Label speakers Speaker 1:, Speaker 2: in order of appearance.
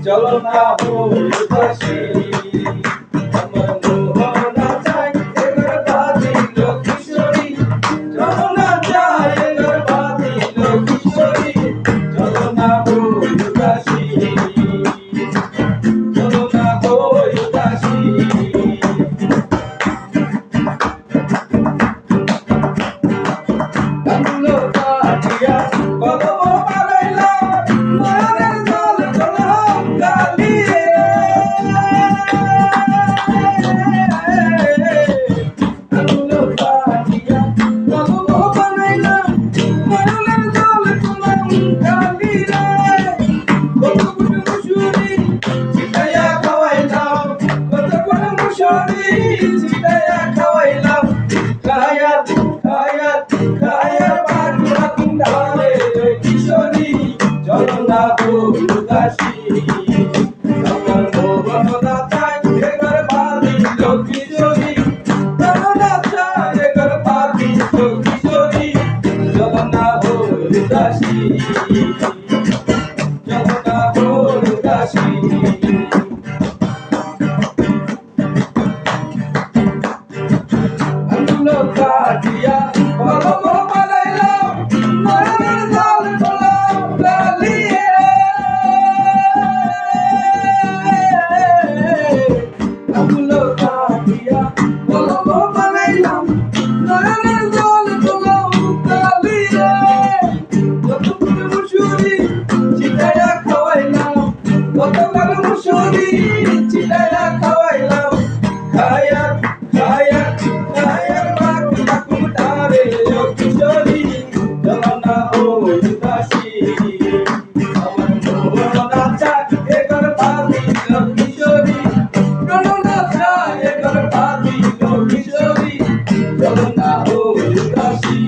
Speaker 1: চলো না হই উদাসী আমার মোহনা চাই এবার বাঁধিল কিশোরী চলো না যাই এবার বাঁধিল কিশোরী চলো না হই উদাসী চলো না হই উদাসী কান্দলো কাটিয়া কলম বানাইলাম নয়নের জল কলম কালিয়ে কান্দলো কাটিয়া কলম বানাইলাম নয়নের জল কলম কালিয়ে কত করে মুসুরি ছিটাইয়া খাওয়াইলাম কত করে মুসুরি ছিটাইয়া খাওয়াইলাম কায়াত কায়াত কায়াত পাগলা কুন্ডালে কিশোরী চলো না হই উদাসী আমার মোহনা চাই এবার বাঁধিল কিশোরী চলো না চাই এবার বাঁধিল কিশোরী চলো না হই উদাসী চলো না হই উদাসী কান্দলো কাটিয়া কলম বানাইলাম নয়নের জল কলম কালিয়ে কান্দলো কাটিয়া কলম বানাইলাম নয়নের জল কলম কালিয়ে কত করে মুসুরি ছিটাইয়া খাওয়াইলাম কত করে মুসুরি ছিটাইয়া খাওয়াইলাম খায়াত খায়াত খায়াত পাগলা কুন্ডালে কিশোরী চলো না হই উদাসী আমার মোহনা চাই এবার বাঁধিল কিশোরী চলো না চাই এবার বাঁধিল কিশোরী চলো না হই উদাসী।